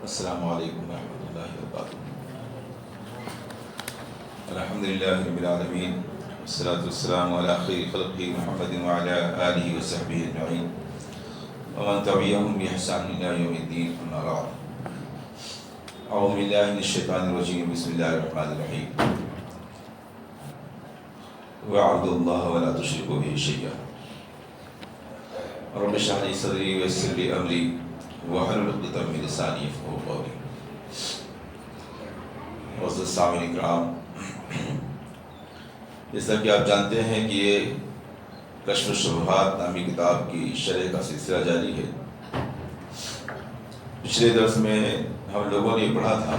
السلام علیکم ورحمۃ اللہ وبرکاتہ۔ الحمد للہ رب العالمین، والصلاة والسلام علی خیر خلقہ محمد وعلی آلہ وصحبہ اجمعین، ومن تبعهم بإحسان إلی یوم الدین، اما بعد۔ اعوذ باللہ من الشیطان الرجیم، بسم اللہ الرحمن الرحیم۔ واعبدوا اللہ ولا تشرکوا بہ شیئا، رب اشرح لی صدری ویسر لی امری واحلل عقدۃ من لسانی یفقہوا قولی۔ معزز سامعین کرام، جیسا کہ آپ جانتے ہیں کہ یہ کشف الشبہات نامی کتاب کی شرح کا سلسلہ جاری ہے۔ پچھلے درس میں ہم لوگوں نے یہ پڑھا تھا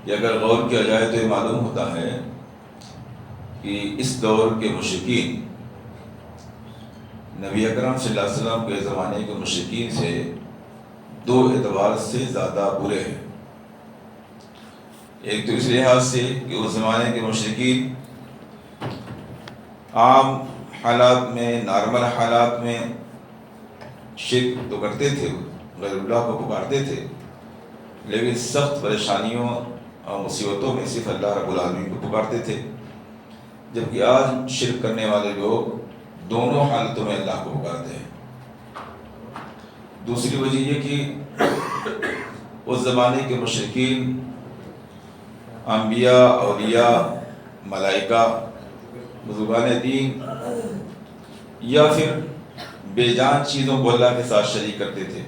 کہ اگر غور کیا جائے تو یہ معلوم ہوتا ہے کہ اس دور کے مشرکین نبی اکرم صلی اللہ علیہ وسلم کے زمانے کے مشرکین سے دو اعتبار سے زیادہ برے ہیں۔ ایک تو اس لحاظ سے کہ اس زمانے کے مشرکین عام حالات میں، نارمل حالات میں شرک تو کرتے تھے، غیر اللہ کو پکارتے تھے، لیکن سخت پریشانیوں اور مصیبتوں میں صرف اللہ رب العالمین کو پکارتے تھے، جبکہ آج شرک کرنے والے لوگ دونوں حالتوں میں اللہ کو پکارتے ہیں۔ دوسری وجہ یہ کہ اس زمانے کے مشرکین انبیاء، اولیاء، ملائکہ، بزرگان دین یا پھر بے جان چیزوں کو اللہ کے ساتھ شریک کرتے تھے،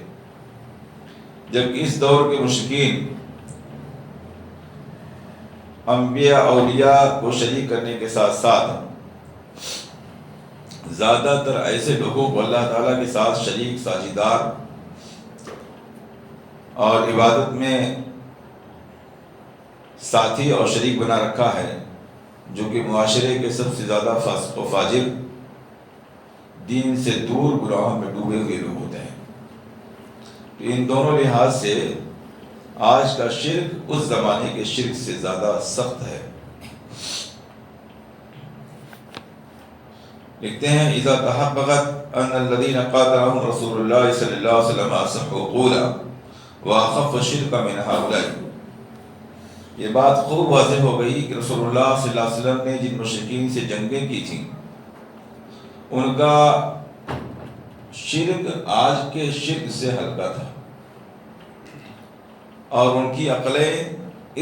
جبکہ اس دور کے مشرکین انبیاء، اولیاء کو شریک کرنے کے ساتھ ساتھ زیادہ تر ایسے لوگوں کو اللہ تعالیٰ کے ساتھ شریک، ساجیدار اور عبادت میں ساتھی اور شریک بنا رکھا ہے، جو کہ معاشرے کے سب سے زیادہ فاسق و فاجر، دین سے دور، گناہوں میں ڈوبے ہوئے لوگ ہوتے ہیں۔ تو ان دونوں لحاظ سے آج کا شرک اس زمانے کے شرک سے زیادہ سخت ہے۔ لکھتے ہیں اذا تحققت ان الذين قاتلهم رسول الله صلی اللہ علیہ وسلم اصحوا قولا واخف الشرك من هؤلاء۔ یہ بات خوب واضح ہو گئی کہ رسول اللہ صلی اللہ علیہ وسلم نے جن مشرکین سے جنگیں کی تھیں، ان کا شرک آج کے شرک سے ہلکا تھا، اور ان کی عقلیں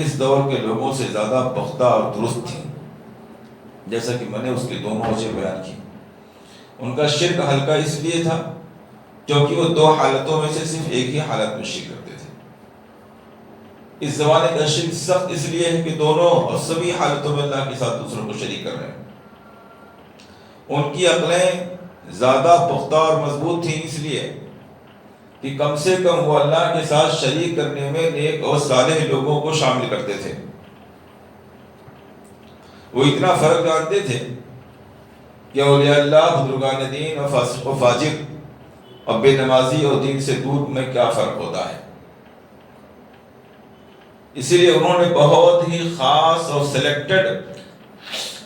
اس دور کے لوگوں سے زیادہ پختہ اور درست تھیں، جیسا کہ میں نے اس کے دونوں وجہ بیان کی۔ ان کا شرک ہلکا اس لیے تھا کیونکہ وہ دو حالتوں میں سے صرف ایک ہی حالت میں شرک کرتے تھے۔ اس زمانے کا شرک سخت اس لیے ہے کہ دونوں اور سبھی حالتوں میں اللہ کے ساتھ دوسروں کو شریک کر رہے ہیں۔ ان کی عقلیں زیادہ پختہ اور مضبوط تھیں اس لیے کہ کم سے کم وہ اللہ کے ساتھ شریک کرنے میں نیک اور صالح لوگوں کو شامل کرتے تھے۔ وہ اتنا فرق جانتے تھے کہ اولیاء اللہ، بزرگان دین اور فاسق و فاجر اور بے نمازی اور دین سے دور میں کیا فرق ہوتا ہے۔ اسی لیے انہوں نے بہت ہی خاص اور سلیکٹڈ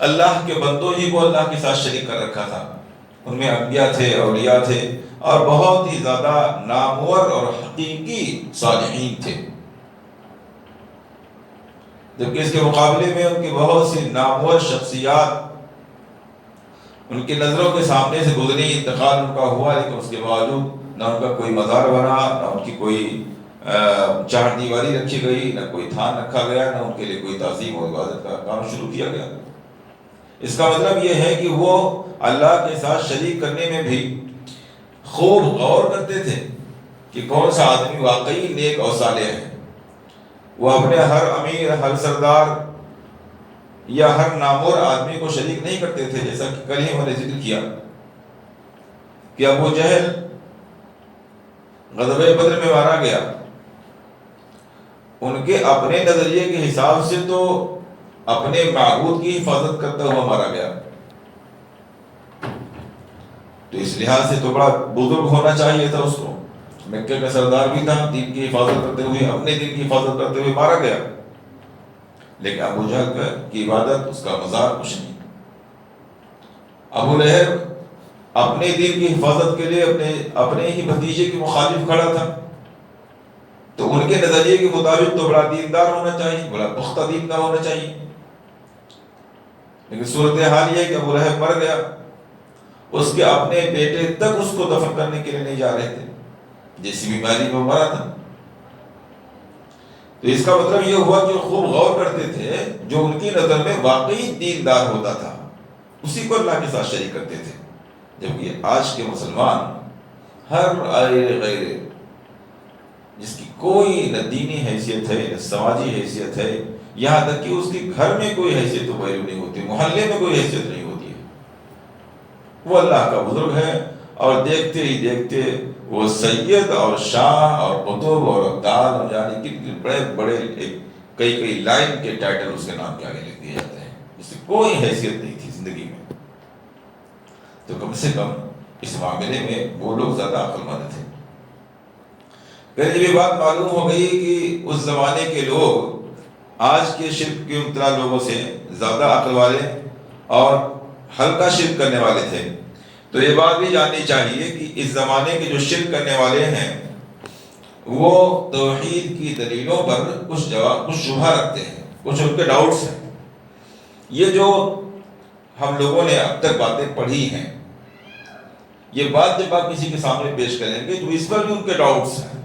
اللہ کے بندوں ہی کو اللہ کے ساتھ شریک کر رکھا تھا۔ ان میں انبیاء تھے، اولیاء تھے، اور بہت ہی زیادہ نامور اور حقیقی صالحین تھے، جبکہ اس کے مقابلے میں ان کی بہت سی نامور شخصیات ان کی نظروں کے سامنے سے گزری، انتقال ان کا ہوا، لیکن اس کے باوجود نہ ان کا کوئی مزار بنا، نہ ان کی کوئی چار دیواری رکھی گئی، نہ کوئی تھان رکھا گیا، نہ ان کے لیے کوئی تعظیم اور عبادت کا کام شروع کیا گیا۔ اس کا مطلب یہ ہے کہ وہ اللہ کے ساتھ شریک کرنے میں بھی خوب غور کرتے تھے کہ کون سا آدمی واقعی نیک اور صالح ہے۔ وہ اپنے ہر امیر، ہر سردار یا ہر نامور آدمی کو شریک نہیں کرتے تھے، جیسا کہ کل ہی میں نے ذکر کیا کہ ابو جہل غزوہ بدر میں مارا گیا، ان کے اپنے نظریے کے حساب سے تو اپنے معبود کی حفاظت کرتا ہوا مارا گیا، تو اس لحاظ سے تو بڑا بزرگ ہونا چاہیے تھا اس کو۔ مکے کا سردار بھی تھا، دین کی حفاظت کرتے ہوئے، اپنے دین کی حفاظت کرتے ہوئے مارا گیا، لیکن ابو جہل کی عبادت، اس کا مزار کچھ نہیں۔ ابو لہب اپنے دین کی حفاظت کے لیے اپنے ہی بھتیجے کے مخالف کھڑا تھا، تو ان کے نظریے کے مطابق تو بڑا دیندار ہونا چاہیے، بڑا پختہ دین کا ہونا چاہیے، لیکن صورتحال یہ کہ ابو لہب مر گیا، اس کے اپنے بیٹے تک اس کو دفن کرنے کے لیے نہیں جا رہے تھے، جیسی بیماری میں مرا تھا۔ تو اس کا مطلب یہ ہوا کہ خوب غور کرتے تھے، جو ان کی نظر میں واقعی دیندار ہوتا تھا اسی کو اللہ کے ساتھ شریک کرتے تھے، جبکہ آج کے مسلمان ہر غیر جس کی کوئی نہ دینی حیثیت ہے نہ سماجی حیثیت ہے، یہاں تک کہ اس کے گھر میں کوئی حیثیت تو ویلیو نہیں ہوتی، محلے میں کوئی حیثیت نہیں ہوتی ہے، وہ اللہ کا بزرگ ہے، اور دیکھتے ہی دیکھتے وہ سید اور شاہ اور قطب اور ابدال اور یعنی کتنے بڑے بڑے کئی لائن کے ٹائٹل اس کے نام کے آگے لکھ دیے جاتے ہیں، اس سے کوئی حیثیت نہیں تھی زندگی میں۔ تو کم سے کم اس معاملے میں وہ لوگ زیادہ عقل مند تھے۔ پھر جب یہ بات معلوم ہو گئی کہ اس زمانے کے لوگ آج کے شرک کے مبتلا لوگوں سے زیادہ عقل والے اور ہلکا شرک کرنے والے تھے، تو یہ بات بھی جاننی چاہیے کہ اس زمانے کے جو شرک کرنے والے ہیں وہ توحید کی دلیلوں پر کچھ شبہ رکھتے ہیں، کچھ ان کے ڈاؤٹس ہیں۔ یہ جو ہم لوگوں نے اب تک باتیں پڑھی ہیں، یہ بات جب آپ کسی کے سامنے پیش کریں گے تو اس پر بھی ان کے ڈاؤٹس ہیں۔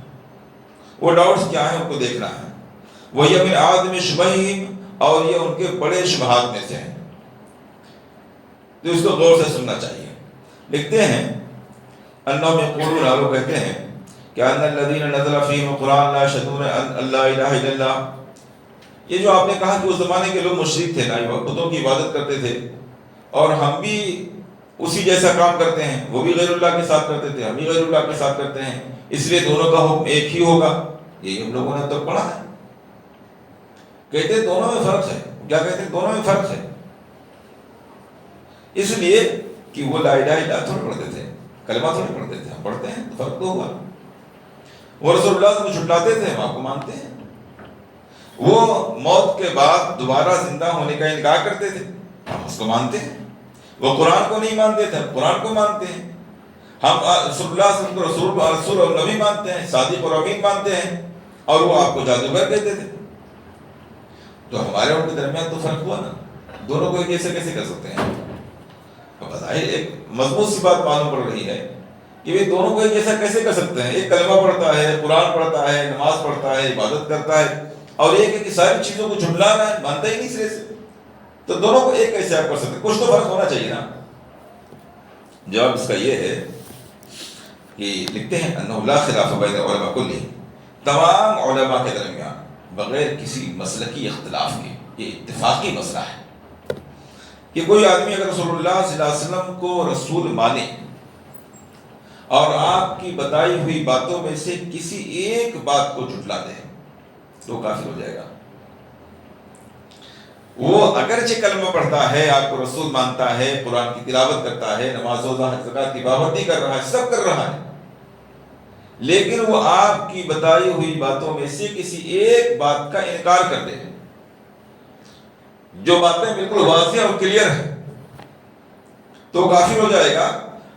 وہ ڈاؤٹس کیا ہیں ان کو دیکھنا ہے، وہ یہ من اعظم شبہہم، اور یہ ان کے بڑے شبہات میں سے ہیں، تو اس کو غور سے سننا چاہیے۔ لکھتے ہیں انہم یقولون، وہ کہتے ہیں کہ ان الذین نزل فیہم القرآن لا یشہدون ان لا الہ الا اللہ، یہ جو آپ نے کہا کہ اس زمانے کے لوگ مشرک تھے، نا بتوں کی عبادت کرتے تھے، اور ہم بھی اسی جیسا کام کرتے ہیں، وہ بھی غیر اللہ کے ساتھ کرتے تھے، ہم بھی غیر اللہ کے ساتھ کرتے ہیں، اس لیے دونوں کا حکم ایک ہی ہوگا، یہی ہم لوگوں نے تو پڑھا ہے۔ کہتے ہیں دونوں میں فرق ہے، کیا کہتے ہیں دونوں میں فرق ہے، اس لیے کہ وہ لا الہ الا اللہ تھوڑے پڑھتے تھے، کلمہ تھوڑے پڑھتے تھے، ہم پڑھتے ہیں تو فرق تو ہوا۔ وہ رسول اللہ کو چھٹلاتے تھے، ہم آپ کو مانتے ہیں۔ وہ موت کے بعد دوبارہ زندہ ہونے کا انکار کرتے تھے، ہم اس کو مانتے ہیں۔ وہ قرآن کو نہیں مانتے تھے، ہم قرآن کو مانتے ہیں۔ ہم رسول اللہ صلی اللہ علیہ وسلم کو رسول اور نبی مانتے ہیں، صادق اور امین مانتے ہیں، اور وہ آپ کو جادوگر کہتے تھے۔ تو ہمارے اور ان کے درمیان تو فرق ہوا نا، دونوں کو ایک جیسے کیسے کر سکتے ہیں؟ بظاہر ایک مضبوط سی بات معلوم پڑ رہی ہے کہ وہ دونوں کو ایک جیسا کیسے کر سکتے ہیں؟ ایک کلمہ پڑھتا ہے، قرآن پڑھتا ہے، نماز پڑھتا ہے، عبادت کرتا ہے، اور ایک ہے کہ ساری چیزوں کو جھٹلا رہا ہے، مانتا ہی نہیں سرے سے، تو دونوں کو ایک کیسے آپ کر سکتے ہیں؟ کچھ تو فرق ہونا چاہیے نا۔ جواب اس کا یہ ہے کہ لکھتے ہیں انہ لا خلاف بین العلماء کلہم، تمام علماء کے درمیان بغیر کسی مسلکی اختلاف کے یہ اتفاقی مسئلہ ہے کہ کوئی آدمی اگر رسول اللہ صلی اللہ علیہ وسلم کو رسول مانے اور آپ کی بتائی ہوئی باتوں میں سے کسی ایک بات کو جھٹلا دے تو کافر ہو جائے گا۔ وہ اگرچہ کلمہ پڑھتا ہے، آپ کو رسول مانتا ہے، قرآن کی تلاوت کرتا ہے، نماز روزہ حج زکوٰۃ کی پابندی کر رہا ہے، سب کر رہا ہے، لیکن وہ آپ کی بتائی ہوئی باتوں میں سے کسی ایک بات کا انکار کر دے، جو باتیں بالکل واضح اور کلیئر ہیں، تو کافر ہو جائے گا۔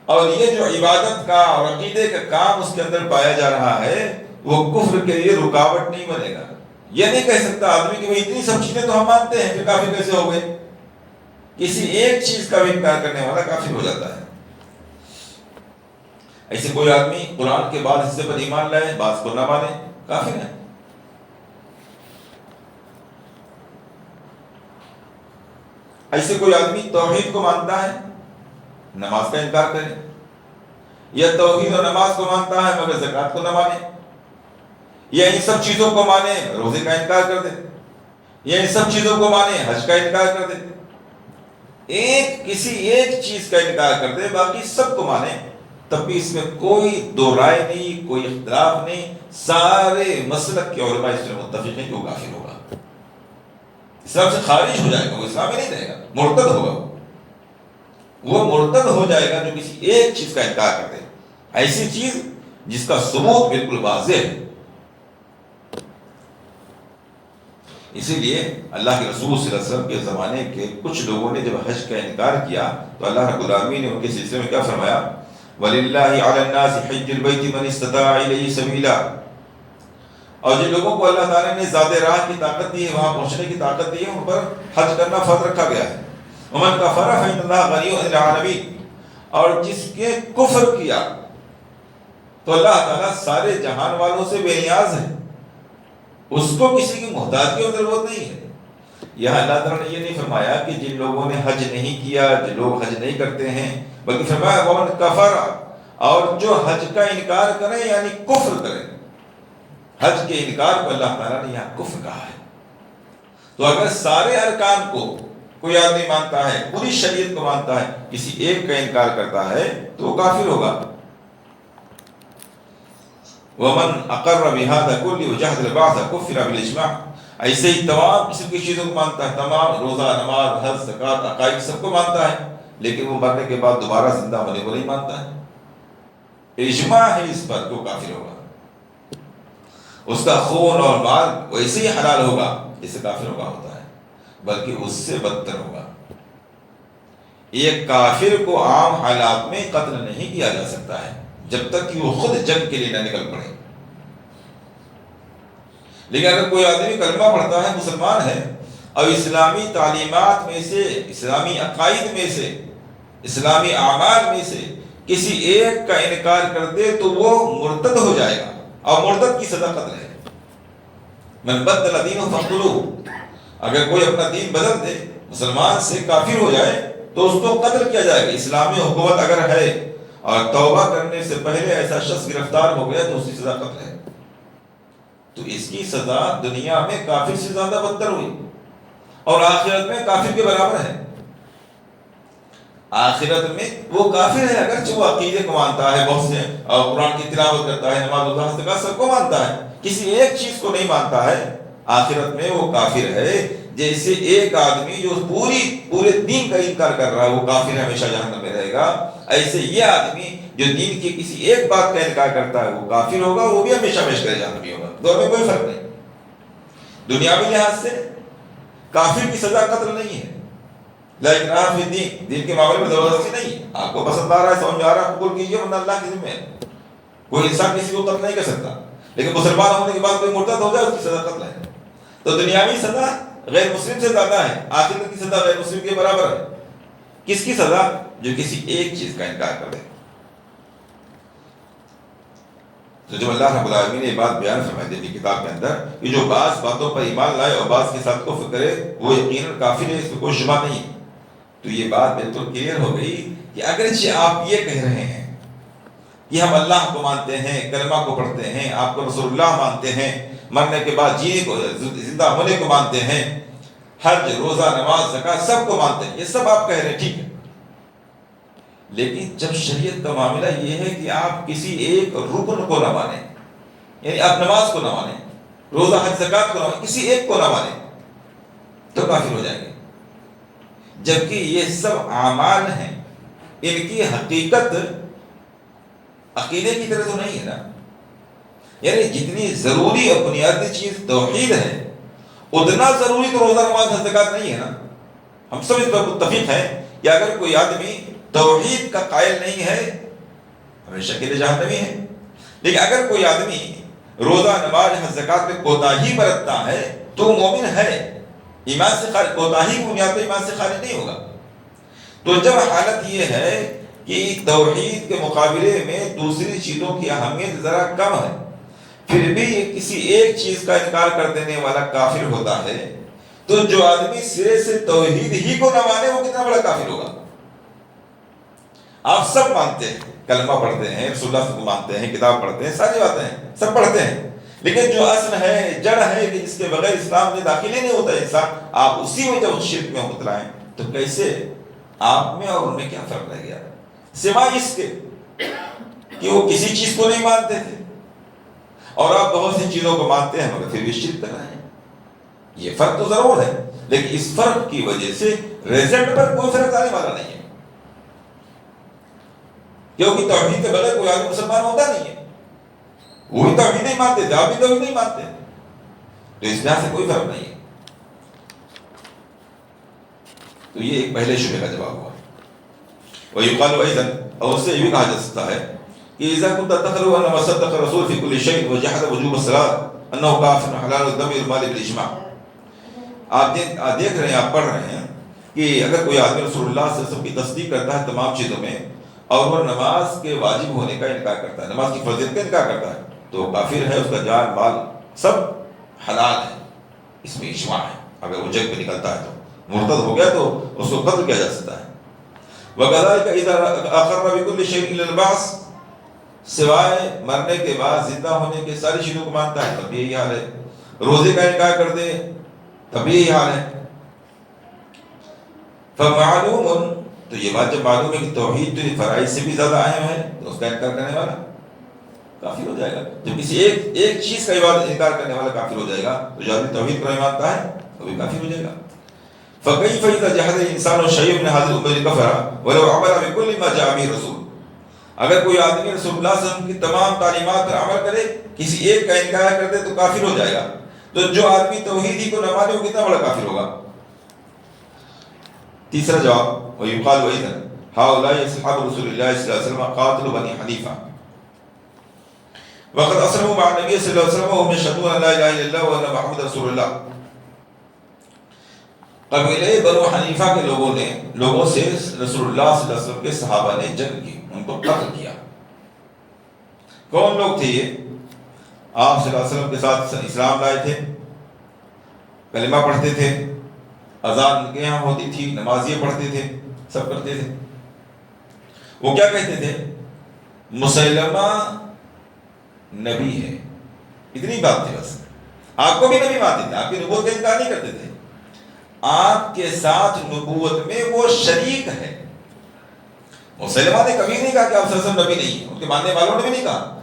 اور یہ جو عبادت کا اور عقیدے کا کام اس کے اندر پایا جا رہا ہے وہ کفر کے لیے رکاوٹ نہیں بنے گا۔ یہ نہیں کہہ سکتا آدمی کہ وہ اتنی سب چیزیں تو ہم مانتے ہیں، پھر کافر کیسے ہو گئے؟ کسی ایک چیز کا بھی انکار کرنے والا کافر ہو جاتا ہے۔ ایسے کوئی آدمی قرآن کے بعض حصے پر ایمان لائے، بعض کو نہ مانے، کافر ہے۔ ایسے کوئی آدمی توحید کو مانتا ہے، نماز کا انکار کرے، یا توحید اور نماز کو مانتا ہے مگر زکوٰۃ کو نہ مانے، یا ان سب چیزوں کو مانے روزے کا انکار کر دے، یا ان سب چیزوں کو مانے حج کا انکار کر دے، کسی ایک چیز کا انکار کر دے باقی سب کو مانے، تب بھی اس میں کوئی دو رائے نہیں، کوئی اختلاف نہیں، سارے مسلک کے علماء اس میں متفق ہیں کہ وہ کافر ہوگا، اسلام سے خارج ہو جائے گا، وہ اسلام میں نہیں رہے گا، مرتد ہوگا، وہ مرتد ہو جائے گا جو کسی ایک چیز کا انکار کر دے، ایسی چیز جس کا ثبوت بالکل واضح ہے۔ اسی لیے اللہ کے رسول صلی اللہ علیہ وسلم کے زمانے کے کچھ لوگوں نے جب حج کا انکار کیا تو اللہ رب العالمین نے ان کے سلسلے میں کیا فرمایا؟ وَلِلَّهِ عَلَى النَّاسِ حِجُّ الْبَيْتِ مَنِ اسْتَطَاعَ إِلَيْهِ سَبِيلًا، اور جن لوگوں کو اللہ تعالیٰ نے ذات راہ کی طاقت دی ہے، وہاں پہنچنے کی طاقت دی ہے، ان پر حج کرنا فرض رکھا گیا ہے۔ ومن کفر فإن اللہ غنی عن العالمین، اور جس کے کفر کیا تو اللہ تعالیٰ سارے جہان والوں سے بے نیاز ہے، اس کو کسی کی محتاج کی ضرورت نہیں ہے۔ یہاں اللہ تعالیٰ نے یہ نہیں فرمایا کہ جن لوگوں نے حج نہیں کیا، جن لوگ حج نہیں کرتے ہیں، بلکہ فرمایا ومن کفر، اور جو حج کا انکار کریں یعنی کفر کریں۔ حج کے انکار کو اللہ تعالیٰ نے یہاں کفر کہا ہے۔ تو اگر سارے ارکان کو کوئی آدمی مانتا ہے، پوری شریعت کو مانتا ہے، کسی ایک کا انکار کرتا ہے تو وہ کافر ہوگا۔ ومن اقر بهذا كله وجحد البعث كفر بالاجماع، ایسے ہی تمام قسم کی چیزوں کو مانتا ہے، تمام روزہ، نماز، حج، زکوٰۃ، عقائد سب کو مانتا ہے، لیکن وہ مرنے کے بعد دوبارہ زندہ ہونے کو نہیں مانتا ہے، اجماع ہے اس پر، تو کافر ہوگا۔ اس کا خون اور مال ویسے ہی حلال ہوگا جسے کافر ہوگا ہوتا ہے، بلکہ اس سے بدتر ہوگا۔ ایک کافر کو عام حالات میں قتل نہیں کیا جا سکتا ہے جب تک کہ وہ خود جنگ کے لیے نہ نکل پڑے، لیکن اگر کوئی آدمی کلمہ پڑھتا ہے، مسلمان ہے، اور اسلامی تعلیمات میں سے، اسلامی عقائد میں سے، اسلامی اعمال میں سے کسی ایک کا انکار کر دے تو وہ مرتد ہو جائے گا، اور مرتد کی سزا قتل ہے۔ من بدل دینہ فاقتلوہ، اگر کوئی اپنا دین بدل دے، مسلمان سے کافر ہو جائے تو اس کو قتل کیا جائے گا۔ اسلامی حکومت اگر ہے اور توبہ کرنے سے پہلے ایسا شخص گرفتار ہو گیا تو اس کی سزا قتل ہے۔ تو اس کی سزا دنیا میں کافر سے زیادہ بدتر ہوئی، اور آخرت میں کافر کے برابر ہے۔ آخرت میں وہ کافر ہے اگرچہ وہ عقیدے کو مانتا ہے، بہت سے اور قرآن کی تلاوت کرتا ہے، نماز روزہ زکوٰۃ سب کو مانتا ہے، کسی ایک چیز کو نہیں مانتا ہے، آخرت میں وہ کافر ہے۔ جیسے ایک آدمی جو پورے دین کا انکار کر رہا ہے وہ کافر ہے، ہمیشہ جہنم میں رہے گا، ایسے یہ آدمی جو دین کی کسی ایک بات کا انکار کرتا ہے وہ کافر ہوگا، وہ بھی ہمیشہ جہنمی ہوگا۔ دونوں میں کوئی فرق نہیں۔ دنیاوی لحاظ سے کافر کی سزا قتل نہیں ہے، لیکن آپ دین کے معاملے میں زبردستی نہیں، آپ کو پسند آ رہا ہے، سمجھ آ رہا ہے، قبول کیجیے، ورنہ اللہ کے ذمہ ہے۔ کوئی انسان کسی کو قتل نہیں کر سکتا، لیکن مسلمان ہونے کے بعد کوئی مرتد ہو جائے اس کی سزا قتل ہے۔ تو دنیاوی سزا غیر مسلم سے زیادہ ہے، آخرت کی سزا غیر مسلم کے برابر ہے۔ کس کی سزا؟ جو کسی ایک چیز کا انکار کر دے۔ تو جب اللہ رب العالمین نے یہ بات بیان فرمائی دی اپنی کتاب کے اندر کہ جو بعض باتوں پر ایمان لائے اور بعض کے ساتھ کفر کرے وہ یقیناً کافر ہے، اس میں کوئی شبہ نہیں، تو یہ بات بالکل کلیئر ہو گئی کہ اگرچہ آپ یہ کہہ رہے ہیں کہ ہم اللہ کو مانتے ہیں، کلمہ کو پڑھتے ہیں، آپ کو رسول اللہ مانتے ہیں، مرنے کے بعد جینے کو، زندہ ہونے کو مانتے ہیں، حج، روزہ، نماز، زکوٰۃ سب کو مانتے ہیں، یہ سب آپ کہہ رہے ہیں، ٹھیک ہے، لیکن جب شریعت کا معاملہ یہ ہے کہ آپ کسی ایک رکن کو نہ مانیں، یعنی آپ نماز کو نہ مانیں، روزہ، حج، زکوٰۃ کو نہ مانیں، کسی ایک کو نہ مانیں تو کافر ہو جائیں گے۔ جبکہ یہ سب اعمال ہیں، ان کی حقیقت عقیدے کی طرح تو نہیں ہے نا، یعنی جتنی ضروری اور بنیادی چیز توحید ہے اتنا ضروری تو روزہ، نماز، حج، زکوٰۃ نہیں ہے نا۔ ہم سب اس پر متفق ہیں کہ اگر کوئی آدمی توحید کا قائل نہیں ہے ہمیشہ کے لیے جہنمی ہے، لیکن اگر کوئی آدمی روزہ، نماز، حج، زکوٰۃ میں کوتاہی برتتا ہے تو مومن ہے، ایمان سے خارج، کوتاہی کی بنیاد پر ایمان سے خارج نہیں ہوگا۔ تو جب حالت یہ ہے کہ توحید کے مقابلے میں دوسری چیزوں کی اہمیت ذرا کم ہے، پھر بھی کسی ایک چیز کا انکار کر دینے والا کافر ہوتا ہے، تو جو آدمی سرے سے توحید ہی کو نہ مانے وہ کتنا بڑا کافر ہوگا۔ آپ سب مانتے ہیں، کلمہ پڑھتے ہیں، رسول اللہ کو مانتے ہیں، کتاب پڑھتے ہیں، ساری باتیں ہیں، سب پڑھتے ہیں، لیکن جو اصل ہے، جڑ ہے کہ جس کے بغیر اسلام میں داخل ہی نہیں ہوتا انسان، آپ اسی میں جب شرک میں مبتلا ہیں تو کیسے آپ میں اور ان میں کیا فرق رہ گیا؟ سوائے اس کے کہ وہ کسی چیز کو نہیں مانتے تھے اور آپ بہت سی چیزوں کو مانتے ہیں مگر پھر بھی شرک کر رہے ہیں۔ یہ فرق تو ضرور ہے، لیکن اس فرق کی وجہ سے رزلٹ پر کوئی فرق آنے والا نہیں ہے، کیونکہ توحید کے بغیر کوئی آدمی مسلمان ہوتا نہیں ہے۔ وہی توحید نہیں مانتے تھے، آپ بھی توحید نہیں مانتے، تو اس لحاظ سے کوئی فرق نہیں ہے۔ تو یہ ایک پہلے شبہ کا جواب ہوا۔ وَيُقَالُ أَيْضًا، اور اس سے یہ بھی کہا جا سکتا ہے کہ إِذَا كُنْتَ تَخْلُو أَنَّ مَا صَدَّقَ الرَّسُولُ فِي كُلِّ شَيْءٍ وَجَحَدَ وُجُوبَ الصَّلَاةِ، انه کافر حلال الدم والمال بالاجماع. آپ دیکھ رہے ہیں، آپ پڑھ رہے ہیں کہ اگر کوئی آدمی رسول اللہ صلی اللہ علیہ وسلم کی تصدیق کرتا ہے تمام چیزوں میں اور وہ نماز کے واجب ہونے کا انکار کرتا ہے، نماز کی فرضیت کا انکار کرتا ہے، تو وہ کافر ہے، اس کا جان مال سب حلال ہے، اس میں اجماع ہے. اگر وہ جنگ پہ نکلتا ہے تو مرتد ہو گیا تو اس کو قتل کیا جا سکتا ہے. وَكَذَلِكَ إِذَا أَقَرَّ بِكُلِّ شَيْءٍ إِلَّا الْبَعْثِ، سوائے مرنے کے بعد زندہ ہونے کے ساری چیزوں کو مانتا ہے تب یہی حال ہے. روزے کا انکار کر دے تب یہی حال ہے. فَمَعْلُومٌ، تو یہ بات جب معلوم ہے کہ توحید تو فرائض سے بھی زیادہ اہم ہے تو اس کا انکار کرنے والا کافر ہو جائے گا. جب کسی ایک چیز کا انکار کرنے والا کافر ہو جائے گا تو جو آدمی توحید پر مانتا ہے وہ بھی کافر ہو جائے گا. فَكَيْفَ إِذَا جَحَدَ الْإِنسَانُ شَيْئًا مِنْ هَذِهِ الْأُمُورِ كَفَرَ وَلَوْ عَمَلَ بِكُلِّ مَا جَاءَ بِهِ الرَّسُولُ. اگر کوئی آدمی رسول اللہ صلی اللہ علیہ وسلم کی تمام تعلیمات پر عمل کرے، کسی ایک کا انکار کر دے تو کافر ہو جائے گا. تو جو آدمی توحید ہی کو نہ مانے وہ کتنا بڑا کافر ہوگا. تیسرا جواب، وَيُقَالُ أَيْضًا هؤلاء أصحاب رسول الله صلى الله عليه وسلم قاتلوا بني حنيفة وقد أسلموا مع النبي صلى الله عليه وسلم وهم يشهدون أن لا إله إلا الله وأن محمد رسول الله. قبیلے بنو حنیفہ کے لوگوں سے رسول اللہ صلی اللہ علیہ وسلم کے صحابہ نے جنگ کی، ان کو قتل کیا. کون لوگ تھے یہ؟ آپ صلی اللہ علیہ وسلم کے ساتھ اسلام لائے تھے، کلمہ پڑھتے تھے، اذان ان کے یہاں ہوتی تھی، نمازیے پڑھتے تھے، سب کرتے تھے. وہ کیا کہتے تھے؟ مسلمہ نبی ہے، اتنی بات تھی بس. آپ کو بھی نبی مانتے تھے، آپ کی نبوت کا انکار نہیں کرتے تھے، آپ کے ساتھ نبوت میں وہ شریک ہے. مسلمہ نے کبھی نہیں کہا کہ آپ صلی اللہ علیہ وسلم نبی نہیں ہیں، ان کے ماننے والوں نے بھی نہیں کہا.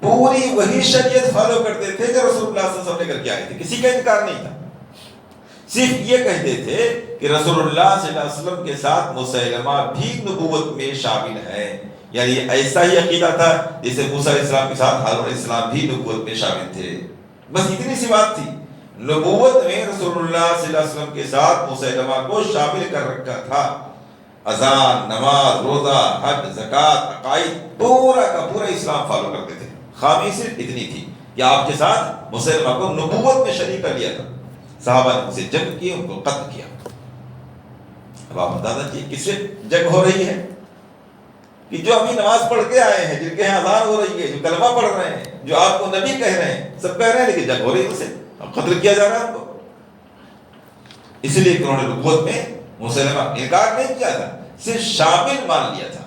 پوری وہی شریعت فالو کرتے تھے جو رسول اللہ صلی اللہ علیہ وسلم نے کر کے آئے تھے، کسی کا انکار نہیں تھا. صرف یہ کہتے تھے کہ رسول اللہ صلی اللہ علیہ وسلم کے ساتھ مسلمہ بھی نبوت میں شامل ہے. یعنی ایسا ہی عقیدہ تھا جیسے موسیٰ علیہ السلام کے ساتھ ہارون علیہ السلام بھی نبوت میں شامل تھے. بس اتنی سی بات تھی. نبوت میں رسول اللہ صلی اللہ علیہ وسلم کے ساتھ مسلمہ کو شامل کر رکھا تھا. اذان، نماز، روزہ، حج، زکوٰۃ، عقائد، پورا کا پورا اسلام فالو کرتے تھے. خامی صرف اتنی تھی کہ آپ کے ساتھ مسلمہ کو نبوت میں شریک کر لیا تھا. صحابہ نے ان سے جنگ کی، ان کو قتل کیا. اب آپ اندازہ کیے کس سے جنگ ہو رہی ہے کہ جو ابھی نماز پڑھ کے آئے ہیں، جن کے یہاں اذان ہو رہی ہے، جو کلمہ پڑھ رہے ہیں، جو آپ کو نبی کہہ رہے ہیں، سب کہہ رہے ہیں، لیکن جنگ ہو رہی ہے ان سے، اب قتل کیا جا رہا ہے ان کو. اس لیے کہ انہوں نے نبوت میں مسلمہ انکار نہیں کیا تھا، صرف شامل مان لیا تھا.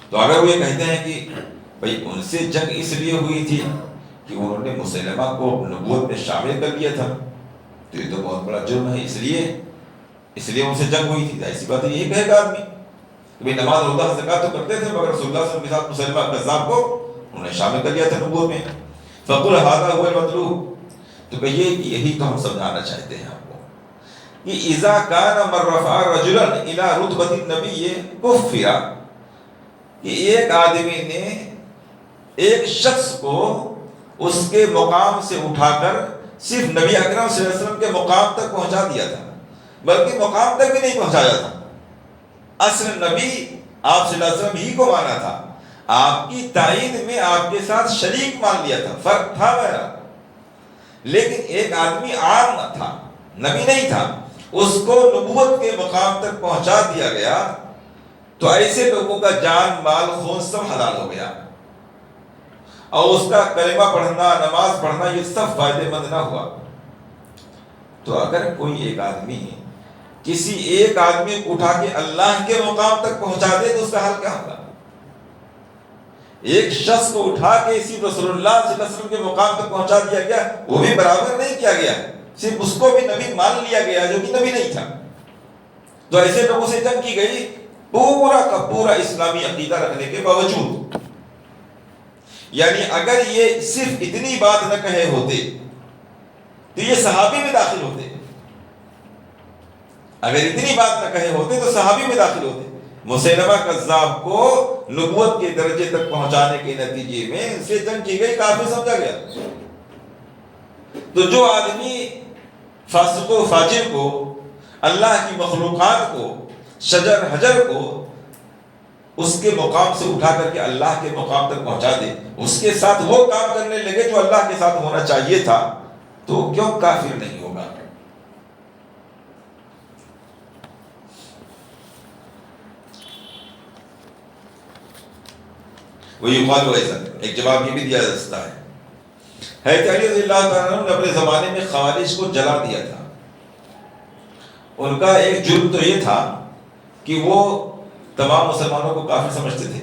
تو اگر وہ یہ کہتے ہیں کہ بھئی ان سے جنگ اس لیے ہوئی تھی کہ انہوں نے مسلمہ کو نبوت میں شامل کر لیا تھا، تو یہ تو بہت بڑا جرم ہے. اس لیے ان سے جنگ ہوئی تھی. ایسی بات ہے، یہی کہے گا آدمی کہ بھئی نماز، روزہ، زکوٰۃ تو کرتے تھے، مگر رسول اللہ صلی اللہ علیہ وسلم کے ساتھ مسلمہ کذاب کو انہوں نے شامل کر لیا تھا نبوت میں. فقل ھذا ھو المطلوب، تو کہیے کہ یہی تو ہم سمجھانا چاہتے ہیں آپ کو کہ اذا کان من رفع رجلا الى رتبۃ النبی کفر، کہ ایک آدمی نے ایک شخص کو اس کے مقام سے اٹھا کر صرف نبی اکرم صلی اللہ علیہ وسلم کے مقام تک پہنچا دیا تھا، بلکہ مقام تک بھی نہیں پہنچایا تھا. اصل نبی آپ صلی اللہ علیہ وسلم ہی کو مانا تھا، آپ کی تائید میں آپ کے ساتھ شریک مان لیا تھا، فرق تھا میرا. لیکن ایک آدمی عام تھا، نبی نہیں تھا، اس کو نبوت کے مقام تک پہنچا دیا گیا، تو ایسے لوگوں کا جان، مال، خون سب حلال ہو گیا، اور اس کا کلمہ پڑھنا، نماز پڑھنا، یہ سب فائدے مند نہ ہوا. تو اگر کوئی ایک آدمی کسی ایک آدمی کو اٹھا کے اللہ کے مقام تک پہنچا دے تو اس کا حال کیا ہوگا؟ ایک شخص کو اٹھا کے اسی رسول اللہ صلی اللہ علیہ وسلم کے مقام تک پہنچا دیا گیا، وہ بھی برابر نہیں کیا گیا، صرف اس کو بھی نبی مان لیا گیا جو کہ نبی نہیں تھا. تو ایسے لوگوں سے جنگ کی گئی پورا کا پورا اسلامی عقیدہ رکھنے کے باوجود. یعنی اگر یہ صرف اتنی بات نہ کہے ہوتے تو یہ صحابی میں داخل ہوتے. اگر اتنی بات نہ کہے ہوتے تو صحابی میں داخل ہوتے. مسیلمہ کذاب کو نبوت کے درجے تک پہنچانے کے نتیجے میں ان سے جنگ کی گئی، کافر سمجھا گیا. تو جو آدمی فاسق و فاجر کو، اللہ کی مخلوقات کو، شجر حجر کو اس کے مقام سے اٹھا کر کے اللہ کے مقام تک پہنچا دے، اس کے ساتھ وہ کام کرنے لگے جو اللہ کے ساتھ ہونا چاہیے تھا، تو کیوں کافر نہیں ہوگا؟ وہی قال ایک جواب یہ بھی دیا جا سکتا ہے، حضرت علی رضی اللہ تعالیٰ عنہ نے اپنے زمانے میں خوارج کو جلا دیا تھا۔ ان کا ایک جرم تو یہ تھا کہ وہ تمام مسلمانوں کو کافر سمجھتے تھے۔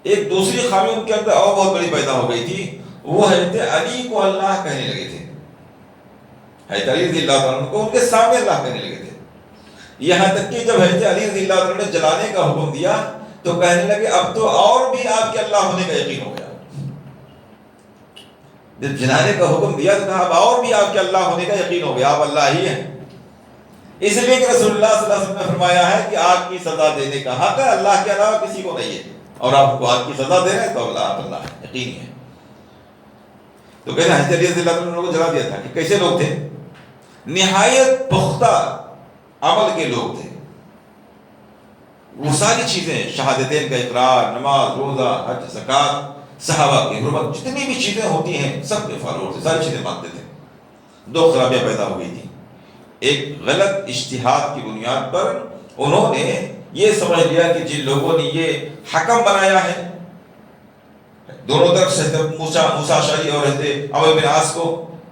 ایک دوسری خامی ان کے اندر اور بہت بڑی پیدا ہو گئی تھی، وہ حضرت علی کو اللہ کہنے لگے تھے۔ حضرت علی رضی اللہ تعالیٰ عنہ کو ان کے سامنے اللہ کہنے لگے تھے، یہاں تک کہ جب حضرت علی رضی اللہ تعالیٰ نے جلانے کا حکم دیا تو کہنے لگے اب تو اور بھی آپ کے اللہ ہونے کا یقین ہو گیا۔ جب جلانے کا حکم دیا تو کہا اب اور بھی آپ کے اللہ ہونے کا یقین ہو گیا، آپ اللہ ہی ہیں۔ اس لیے کہ رسول اللہ صلی اللہ علیہ وسلم نے فرمایا ہے کہ آگ کی سزا دینے کا حق ہے اللہ کے علاوہ کسی کو نہیں ہے، اور آپ کو آگ کی سزا دے رہے ہیں تو اللہ ہے، یقینی ہے۔ تو کہتے ہیں حضرت علی رضی اللہ عنہ کو جلا دیا تھا کہ کیسے لوگ تھے؟ نہایت پختہ عمل کے لوگ تھے، وہ ساری چیزیں، شہادتین کا اقرار، نماز، روزہ، حج، زکوٰۃ، صحابہ کی حرمت، جتنی بھی چیزیں ہوتی ہیں سب کے فالوور تھے، ساری چیزیں مانتے تھے۔ دو خرابیاں پیدا ہو گئی تھیں، ایک غلط اجتہاد کی بنیاد پر انہوں نے یہ سمجھ لیا کہ جن لوگوں نے یہ حکم بنایا ہے، دونوں طرف سے موسیٰ اشعری اور حضرت عمرو بن عاص کو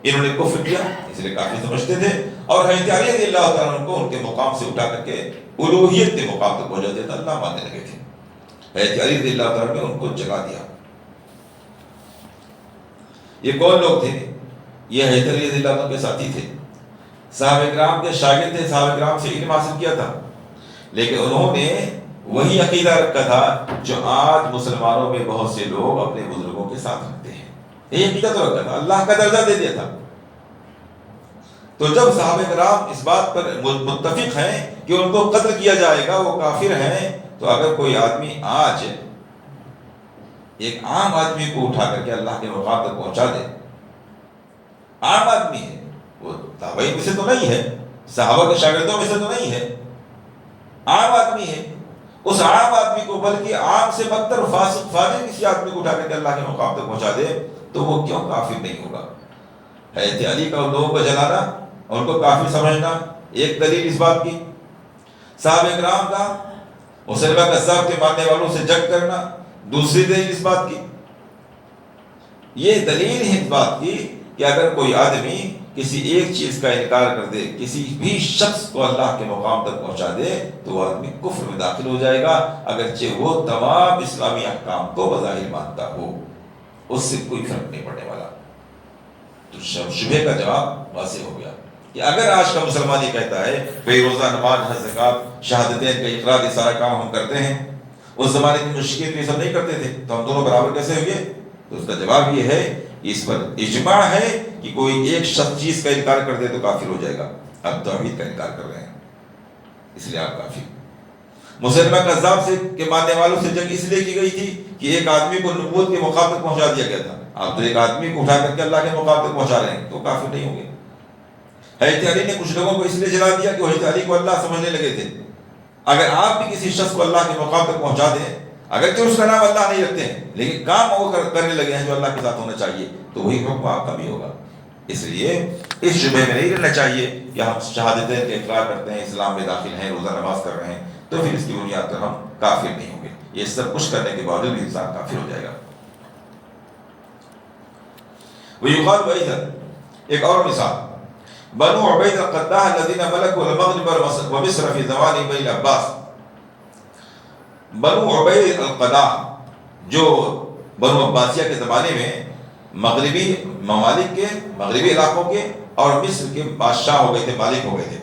انہوں نے کفر کیا، اس لیے کافی سمجھتے تھے، اور حضرت علی رضی اللہ تعالیٰ عنہ کو ان کے مقام سے اٹھا کر کے الوہیت کے مقام تک پہنچا دیتا، اللہ ماننے لگے تھے۔ حضرت علی رضی اللہ تعالیٰ نے ان کو جگا دیا۔ یہ کون لوگ تھے؟ یہ حضرت علی رضی اللہ عنہ کے ساتھی تھے، صحابہ کرام کے شاگرد تھے، صحابہ کرام سے علم حاصل کیا تھا، لیکن انہوں نے وہی عقیدہ رکھا تھا جو آج مسلمانوں میں بہت سے لوگ اپنے بزرگوں کے ساتھ رکھتے ہیں۔ یہ عقیدہ تو رکھا تھا، اللہ کا درجہ دے دیا تھا۔ تو جب صحابہ کرام اس بات پر متفق ہیں کہ ان کو قتل کیا جائے گا، وہ کافر ہیں، تو اگر کوئی آدمی آج ایک عام آدمی کو اٹھا کر کے اللہ کے مقام تک پہنچا دے، عام آدمی ہے، وہ تابعین میں سے تو نہیں ہے، صحابہ کے شاگردوں میں سے تو نہیں ہے، عام آدمی ہے، اس عام آدمی کو بلکہ عام سے بدتر فاسق فاجر کسی آدمی کو اٹھا کر کے اللہ کے مقام تک پہنچا دے تو وہ کیوں کافر نہیں ہوگا؟ حضرت علی کا ان لوگوں کو جلانا، ان کو کافر سمجھنا ایک دلیل اس بات کی، صحابہ کرام کا مسلمہ کذاب کے ماننے والوں سے جنگ کرنا دوسری دلیل اس بات کی۔ یہ دلیل ہے اس بات کی کہ اگر کوئی آدمی کسی ایک چیز کا انکار کر دے، کسی بھی شخص کو اللہ کے مقام تک پہنچا دے تو وہ آدمی کفر میں داخل ہو جائے گا، اگرچہ وہ تمام اسلامی احکام کو بظاہر مانتا ہو، اس سے کوئی فرق نہیں پڑنے والا۔ تو شبہ کا جواب واضح ہو گیا کہ اگر آج کا مسلمان یہ کہتا ہے بھئی روزہ، نماز، حج، زکوٰۃ، شہادتین کا اقرار، یہ سارا کام ہم کرتے ہیں، اس زمانے کے مشرکین تو یہ سب نہیں کرتے تھے، تو ہم دونوں برابر کیسے ہوئے؟ تو اس کا جواب یہ ہے، اس پر اجماع ہے کہ کوئی ایک شخص چیز کا انکار کر دے تو کافر ہو جائے گا۔ اب توحید کا انکار کر رہے ہیں، اس لیے آپ کافر۔ مسلمہ کذاب سے کے ماننے والوں سے جنگ اس لیے کی گئی تھی کہ ایک آدمی کو نبوت کے مقام تک پہنچا دیا گیا تھا، آپ تو ایک آدمی کو اٹھا کر کے اللہ کے مقام تک پہنچا رہے ہیں، تو کافر نہیں ہوں گے۔ حضرت علی نے کچھ لوگوں کو اس لیے جلا دیا کہ وہ حضرت علی کو اللہ سمجھنے لگے تھے۔ اگر آپ بھی کسی شخص کو اللہ کے مقام تک پہنچا دیں، اگرچہ اس کا نام اللہ نہیں رکھتے ہیں، لیکن کام وہ کرنے لگے ہیں جو اللہ کے ساتھ ہونا چاہیے، تو وہی حکم آپ کا بھی ہوگا۔ اس لیے اس شبہ میں نہیں رہنا چاہیے کہ ہم شہادتین کے اقرار کرتے ہیں، اسلام میں داخل ہیں، روزہ نماز کر رہے ہیں، تو پھر اس کی بنیاد پر ہم کافر نہیں ہوں گے۔ یہ سب کچھ کرنے کے باوجود انسان کافر ہو جائے گا۔ ویقال ایضا، ایک اور مثال، بنو عبید القداح الذین ملکوا المغرب ومصر فی زمان بنی العباس۔ بنو عبید القداح جو بنو عباسیہ کے زمانے میں مغربی ممالک کے، مغربی علاقوں کے اور مصر کے بادشاہ ہو گئے تھے، مالک ہو گئے تھے،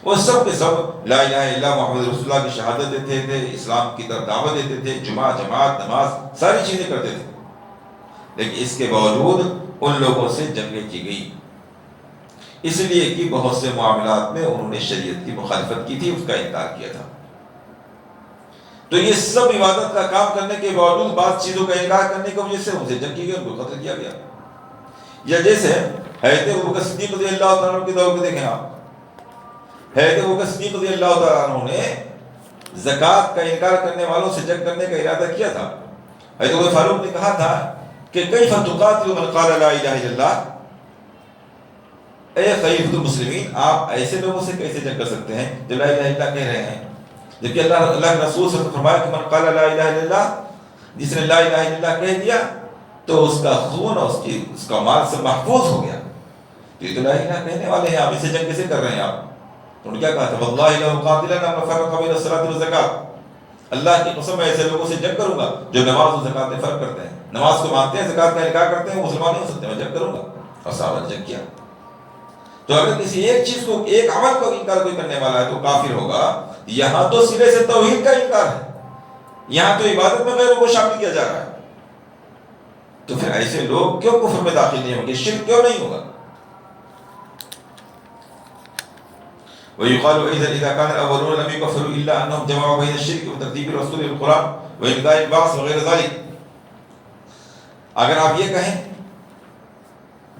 وہ سب کے سب لا الہ الا اللہ محمد رسول اللہ کی شہادت دیتے تھے، اسلام کی طرف دعوت دیتے تھے، جمعہ، جماعت، نماز، ساری چیزیں کرتے تھے، لیکن اس کے باوجود ان لوگوں سے جنگیں کی گئی، اس لیے کہ بہت سے معاملات میں انہوں نے شریعت کی مخالفت کی تھی، اس کا انکار کیا تھا۔ تو یہ سب عبادت کا کام کرنے کے باوجود بعض چیزوں کا انکار کرنے کی وجہ سے ان سے جنگ کی گئی، ان کو قتل کیا گیا۔ یا جیسے حضرت ابوبکر صدیق رضی اللہ تعالیٰ عنہ کے دور کو دیکھیں آپ، حضرت ابوبکر صدیق رضی اللہ تعالیٰ عنہ نے زکوٰۃ کا انکار کرنے والوں سے جنگ کرنے کا ارادہ کیا تھا۔ حضرت عمر فاروق نے کہا تھا کہ کیف تقاتل من قال لا الہ الا اللہ، اے خلیفۃ المسلمین آپ ایسے لوگوں سے کیسے جنگ کر سکتے ہیں جو لا الہ الا اللہ کہہ رہے ہیں، جبکہ اللہ کے رسول صلی اللہ علیہ وسلم نے فرمایا کہ من قال لا الہ الا اللہ، جس نے لا الہ الا اللہ کہہ دیا تو اس کا خون اور اس کا مال سے محفوظ ہو گیا۔ تو یہ تو لا الہ کہنے والے ہیں، آپ اس سے جنگ کیسے کر رہے ہیں آپ؟ تو انہوں نے کیا کہا تھا، واللہ لأقاتلن من فرق بین الصلاۃ والزکوٰۃ، اللہ کی قسم میں ایسے لوگوں سے جنگ کروں گا جو نماز اور زکوٰۃ میں فرق کرتے ہیں، نماز کو مانتے ہیں زکوٰۃ کا انکار کرتے ہیں، وہ مسلمان نہیں ہو سکتے، میں جنگ کروں گا۔ اور صحابہ نے جنگ کیا۔ تو اگر کسی ایک چیز کو، ایک عمل کو انکار کوئی کرنے والا ہے تو کافر ہوگا۔ یہاں تو سرے سے توحید کا انکار ہے، یہاں تو عبادت میں غیروں کو شامل کیا جا رہا ہے، تو پھر ایسے لوگ کیوں کفر میں داخل نہیں ہوں گے، شرک کیوں نہیں ہوگا؟ ويقال إذا كان الأولون لم يكفروا إلا أنهم جمعوا بين الشرك وتكذيب الرسول بالقرآن وإنكار البعث وغير ذلك۔ اگر آپ یہ کہیں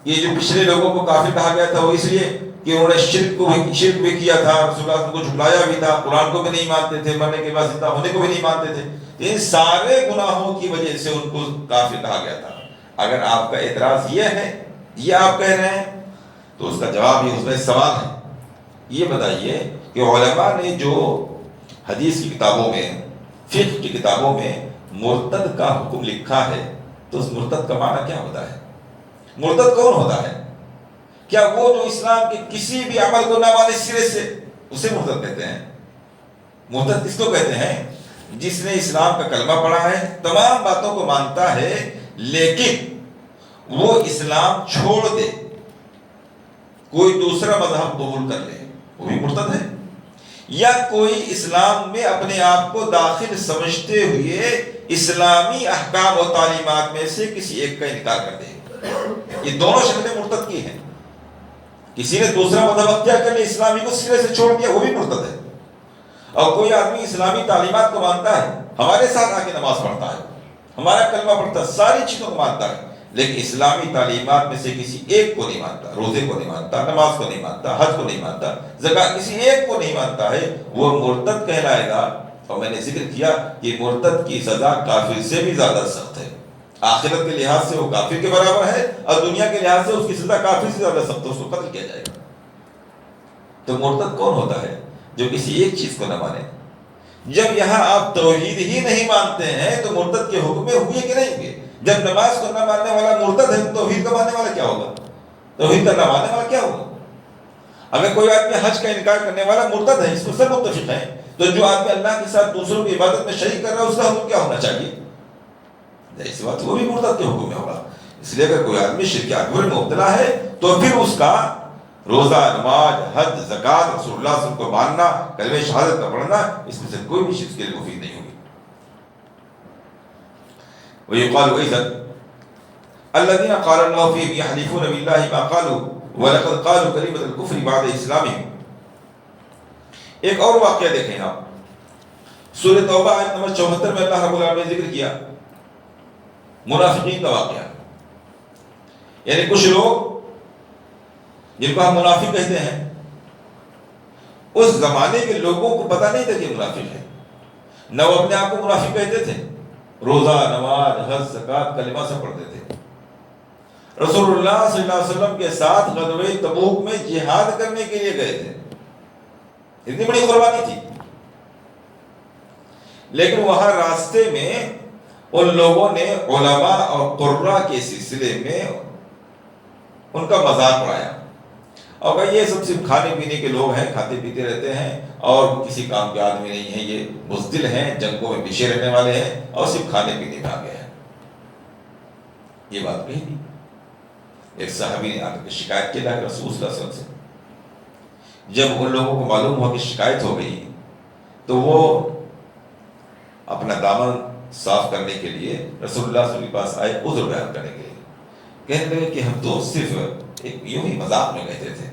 یہ جو پچھلے لوگوں کو کافر کہا گیا تھا وہ اس لیے کہ انہوں نے شرک بھی کیا تھا، رسول اللہ کو جھٹلایا بھی تھا، قرآن کو بھی نہیں مانتے تھے، مرنے کے بعد زندہ ہونے کو بھی نہیں مانتے تھے، ان سارے گناہوں کی وجہ سے ان کو کافر کہا گیا تھا۔ اگر آپ کا اعتراض یہ ہے، یہ آپ کہہ رہے ہیں، تو اس کا جواب یہ، اس میں سوال ہے، یہ بتائیے کہ علماء نے جو حدیث کی کتابوں میں، فقہ کی کتابوں میں مرتد کا حکم لکھا ہے تو اس مرتد کا معنی کیا ہوتا ہے؟ مرتد کون ہوتا ہے؟ کیا وہ جو اسلام کے کسی بھی عمل کو نہ مانے سرے سے، اسے مرتد کہتے ہیں؟ مرتد کس کو کہتے ہیں؟ جس نے اسلام کا کلمہ پڑھا ہے، تمام باتوں کو مانتا ہے، لیکن وہ اسلام چھوڑ دے، کوئی دوسرا مذہب قبول کر لے، وہ بھی مرتد ہے۔ یا کوئی اسلام میں اپنے آپ کو داخل سمجھتے ہوئے اسلامی احکام و تعلیمات میں سے کسی ایک کا انکار کر دے، یہ دونوں شکلیں مرتد کی ہیں۔ کسی نے دوسرا مذہب اختیار کر لیا، اسلامی کو سرے سے چھوڑ دیا، وہ بھی مرتد ہے۔ اور کوئی آدمی اسلامی تعلیمات کو مانتا ہے، ہمارے ساتھ آ کے نماز پڑھتا ہے، ہمارا کلمہ پڑھتا ہے، ساری چیزوں کو مانتا ہے، لیکن اسلامی تعلیمات میں سے کسی ایک کو نہیں مانتا، روزے کو نہیں مانتا، نماز کو نہیں مانتا، حج کو نہیں مانتا، زکوٰۃ کسی ایک کو نہیں مانتا ہے، وہ مرتد کہلائے گا۔ اور میں نے ذکر کیا کہ مرتد کی سزا کافر سے بھی زیادہ سخت ہے، آخرت کے لحاظ سے وہ کافر کے برابر ہے، اور دنیا کے لحاظ سے اس کی سزا کافر سے زیادہ سخت ہے، اس کو قتل کیا جائے گا۔ تو مرتد کون ہوتا ہے؟ جو کسی ایک چیز کو نہ مانے۔ جب یہاں آپ توحید ہی نہیں مانتے ہیں تو مرتد کے حکم میں ہوئے کہ نہیں ہوئے؟ جب نماز کو نہ ماننے والا مرتد ہے تو توحید کا ماننے والا کیا ہوگا؟ توحید کا نہ ماننے والا کیا ہوگا؟ اگر کوئی آدمی حج کا انکار کرنے والا مرتد ہے، اس کو سب متفق ہیں، تو جو آدمی اللہ کے ساتھ دوسروں کی عبادت میں شریک کر رہا ہے اس کا حکم کیا ہونا چاہیے؟ ایسی بات وہ بھی مرتد کے حکم میں ہوگا۔ اس لیے اگر کوئی آدمی شرک اکبر میں مبتلا ہے تو پھر اس کا روزہ، نماز، حج، زکوٰۃ، رسول اللہ صلی اللہ علیہ وسلم کو ماننا، کلمہ شہادت کا پڑھنا، اس میں سے کوئی بھی چیز کے لیے مفید نہیں ہوگی۔ وَيُقَالُ أَيْضًا الَّذِينَ قَالَ اللَّهُ فِيهِمْ يَحْلِفُونَ بِاللَّهِ مَا قَالُوا وَلَقَدْ قَالُوا كَلِمَةَ الْكُفْرِ بَعْدَ إِسْلَامِهِمْ۔ ایک اور واقعہ دیکھیں آپ، سورہ توبہ آیت نمبر 74 میں اللہ رب العالمین نے ذکر کیا منافقین کا واقعہ، یعنی کچھ لوگ جن کو ہم منافق کہتے ہیں، اس زمانے کے لوگوں کو پتہ نہیں تھا کہ منافق ہے، نہ وہ اپنے آپ کو منافق کہتے تھے، روزہ، نماز، حج، زکوٰۃ، کلمہ سب پڑھتے تھے، رسول اللہ صلی اللہ علیہ وسلم کے ساتھ غزوہ تبوک میں جہاد کرنے کے لیے گئے تھے، اتنی بڑی قربانی تھی، لیکن وہاں راستے میں ان لوگوں نے علماء اور قراء کے سلسلے میں ان کا مذاق اڑایا، اور بھائی یہ سب صرف کھانے پینے کے لوگ ہیں، کھاتے پیتے رہتے ہیں اور کسی کام کے آدمی نہیں ہیں، یہ بزدل ہیں، جنگوں میں پیچھے رہنے والے ہیں اور صرف کھانے پینے میں آ گئے ہیں۔ یہ بات کہی تھی۔ ایک صحابی نے آ کر شکایت کی اللہ کے رسول صلی اللہ علیہ وسلم سے۔ جب ان لوگوں کو معلوم ہوا کہ شکایت ہو گئی تو وہ اپنا دامن صاف کرنے کے لیے رسول اللہ صلی اللہ علیہ وسلم کے پاس آئے، عذر بیان کرنے کے لیے، کہنے لگے کہ ہم تو صرف ایک یوں ہی مذاق میں کہتے تھے،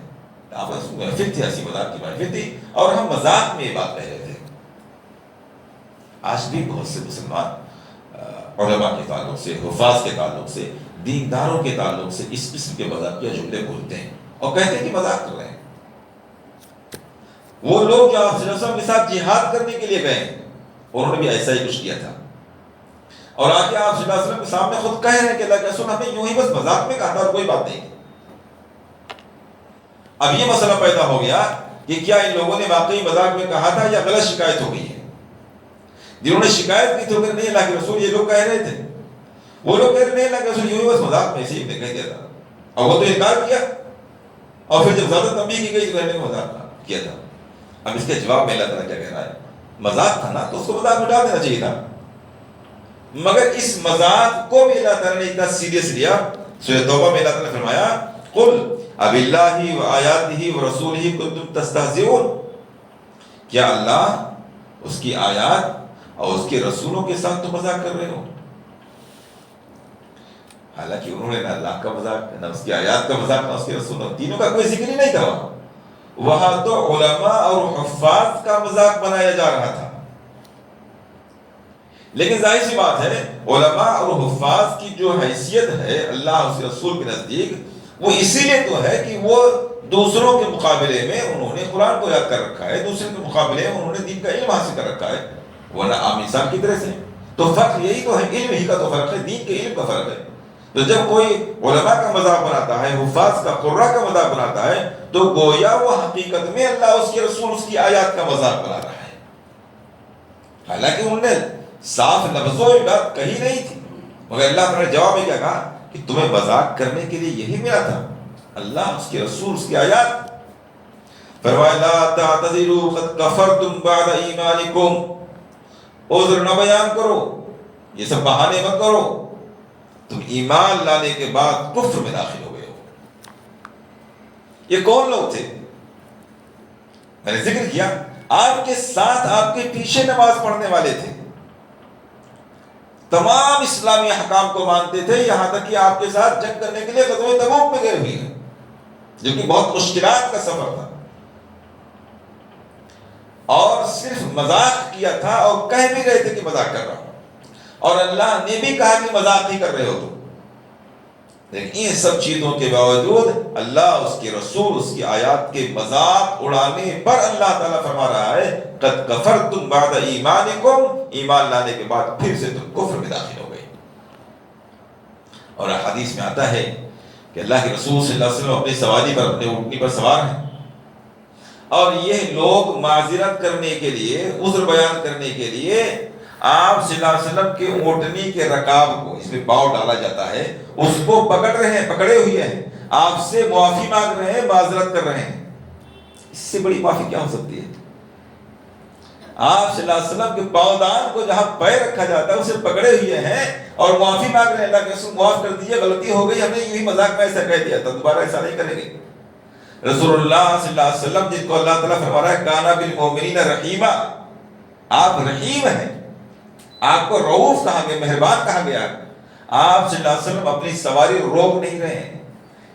آپس میں محفل تھی، ہنسی مذاق کی محفل تھی اور ہم مذاق میں یہ بات کہہ رہے تھے۔ آج بھی بہت سے مسلمان علماء کے تعلق سے، حفاظ کے تعلق سے، دینداروں کے تعلق سے اس قسم کے مذاقیہ جملے بولتے ہیں اور کہتے ہیں کہ مذاق کر رہے ہیں۔ وہ لوگ جو آپ صلی اللہ علیہ وسلم کے ساتھ جہاد کرنے کے لیے گئے انہوں نے بھی ایسا ہی کچھ کیا تھا، اور آگے آپ صلی اللہ علیہ وسلم کے سامنے خود کہہ رہے ہیں کہ اللہ کے رسول ہمیں یوں ہی بس مذاق میں کہا تھا اور کوئی بات نہیں۔ اب یہ مسئلہ پیدا ہو گیا کہ کیا ان لوگوں نے واقعی مذاق میں کہا تھا یا غلط شکایت ہو گئی ہے؟ جنہوں نے شکایت کی تھی کہ نہیں اللہ کے رسول یہ لوگ کہہ رہے تھے، وہ لوگ کہہ رہے نہیں اللہ کے رسول یوں ہی بس مذاق میں اسی نے کہہ دیا تھا، اور وہ تو انکار کیا، اور پھر جب زیادہ تنبیہ کی گئی تو کہنے کو مذاق کیا تھا۔ اب اس کے جواب میں اللہ تعالیٰ کیا کہہ رہا ہے؟ مذاق تھا نا تو اس کو مذاق میں ڈال دینا چاہیے تھا، مگر اس مذاق کو بھی اللہ تعالیٰ نے اتنا سیریس لیا۔ سورہ توبہ میں اللہ تعالیٰ نے فرمایا قل اب اللہ و آیاتہ و رسولہ کنتم تستہزئون، کیا اللہ اس کی آیات اور اس کے رسولوں کے ساتھ تو مذاق کر رہے ہو؟ حالانکہ انہوں نے نہ اللہ کا مذاق، نہ اس کی آیات کا مذاق، نہ اس کے رسولوں، تینوں کا کوئی ذکر ہی نہیں تھا۔ وہاں تو علماء اور حفاظ کا مذاق بنایا جا رہا تھا۔ لیکن ظاہر سی بات ہے علماء اور حفاظ کی جو حیثیت ہے اللہ اور اس کے رسول کے نزدیک، وہ اسی لیے تو ہے کہ وہ دوسروں کے مقابلے میں انہوں نے قرآن کو یاد کر رکھا ہے، دوسرے کے مقابلے میں انہوں نے دین کا علم حاصل کر رکھا ہے، ورنہ عام انسان کی طرح سے۔ تو فرق یہی تو ہے، علم ہی کا تو فرق ہے، دین کے علم کا فرق ہے۔ تو جب کوئی علماء کا مذاق بناتا ہے، حفاظ کا، قراء کا مذاق بناتا ہے، تو گویا وہ حقیقت میں اللہ، اس کے رسول، اس کی آیات کا مذاق بنا رہا ہے، حالانکہ انہوں نے صاف لفظوں میں بات کہی نہیں تھی، مگر اللہ تعالیٰ نے جواب میں کیا کہا کہ تمہیں مذاق کرنے کے لیے یہی ملا تھا، اللہ، اس کے رسول، اس کی آیات۔ فرمایا لا تعتذروا قد کفرتم بعد ایمانکم، عذر نہ بیان کرو، یہ سب بہانے مت کرو، تم ایمان لانے کے بعد کفر میں داخل ہو گئے ہو۔ یہ کون لوگ تھے؟ میں نے ذکر کیا، آپ کے ساتھ، آپ کے پیچھے نماز پڑھنے والے تھے، تمام اسلامی احکام کو مانتے تھے، یہاں تک کہ آپ کے ساتھ جنگ کرنے کے لیے غزوہ تبوک میں گئے ہوئے ہیں، جو کہ بہت مشکلات کا سفر تھا، اور صرف مذاق کیا تھا، اور کہہ بھی رہے تھے کہ مذاق کر رہا ہوں، اور اللہ نے بھی کہا کہ مذاق ہی کر رہے ہو تم۔ لیکن ان سب چیزوں کے باوجود اللہ، اس کے رسول، اس کی آیات کے مذاق اڑانے پر اللہ تعالیٰ فرما رہا ہے قد کفرتم بعد ایمانکم، ایمان لانے کے بعد پھر سے تم کفر میں داخل ہو گئے۔ اور حدیث میں آتا ہے کہ اللہ کے رسول صلی اللہ علیہ وسلم اپنی سواری پر، اپنے اونٹنی پر سوار ہیں، اور یہ لوگ معذرت کرنے کے لیے، عذر بیان کرنے کے لیے آپ صلی اللہ علیہ وسلم کے اونٹنی کے رکاب کو، اس میں پاؤں ڈالا جاتا ہے، اس کو پکڑ رہے ہیں، پکڑے ہوئے ہیں، آپ سے معافی مانگ رہے ہیں، معذرت کر رہے ہیں۔ اس سے بڑی معافی کیا ہو سکتی ہے؟ آپ صلی اللہ علیہ وسلم کے پاؤدان کو جہاں پیر رکھا جاتا ہے اسے پکڑے ہوئے ہیں اور معافی مانگ رہے ہیں، اللہ کے رسول معاف کر دیجیے، غلطی ہو گئی، ہم نے یوں ہی مذاق میں ایسا کہہ دیا تھا، دوبارہ ایسا نہیں کریں گے۔ رسول اللہ صلی اللہ علیہ وسلم، جن کو اللہ تعالیٰ فرما رہا ہے کانا بالمؤمنین رحیما، آپ رحیم ہیں، آپ کو رؤوف کہا گیا، مہربان کہا گیا۔ آپ صلی اللہ علیہ وسلم اپنی سواری روک نہیں رہے ہیں،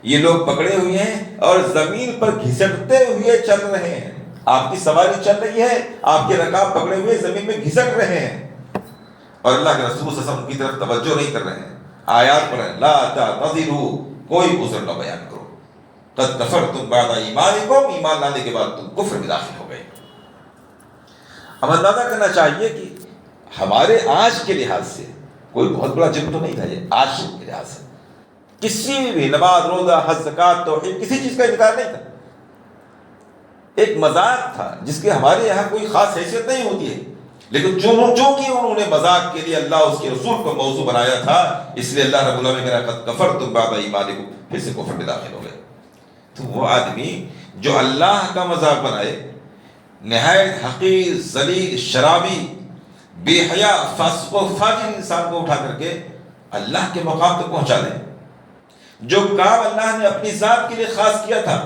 یہ لوگ پکڑے ہوئے ہیں اور زمین پر گھسٹتے ہوئے چل رہے ہیں، آپ کی سواری چل رہی ہے، آپ کے رکاب پکڑے ہوئے زمین میں گھسٹ رہے ہیں، اور اللہ کے رسول صلی اللہ علیہ وسلم کی طرف توجہ نہیں کر رہے ہیں۔ آیات پڑھیں، لا تعتذروا، کوئی عذر نہ بیان کرو، قد کفرتم بعد ایمانکم، ایمان لانے کے بعد تم کفر میں داخل ہو گئے۔ ہم اندازہ کرنا چاہیے کہ ہمارے آج کے لحاظ سے کوئی بہت بڑا جرم تو نہیں تھا، یہ آج کے لحاظ سے کسی بھی نماز، روزہ، حج، زکوٰۃ، توحید، کسی چیز کا انکار نہیں تھا، ایک مذاق تھا جس کے ہمارے یہاں کوئی خاص حیثیت نہیں ہوتی ہے، لیکن جو کہ انہوں نے مذاق کے لیے اللہ، اس کے رسول کو موضوع بنایا تھا، اس لیے اللہ رب العالمین نے قد کفرتم بعد ایمانکم، پھر سے کفر میں داخل ہو گئے۔ تو وہ آدمی جو اللہ کا مذاق بنائے، نہایت حقیر، ذلیل، شرابی، بے حیا، فاسق و فاجر انسان کو اٹھا کر کے اللہ کے مقام تک پہنچا دے، جو کام اللہ نے اپنی ذات کے لیے خاص کیا تھا،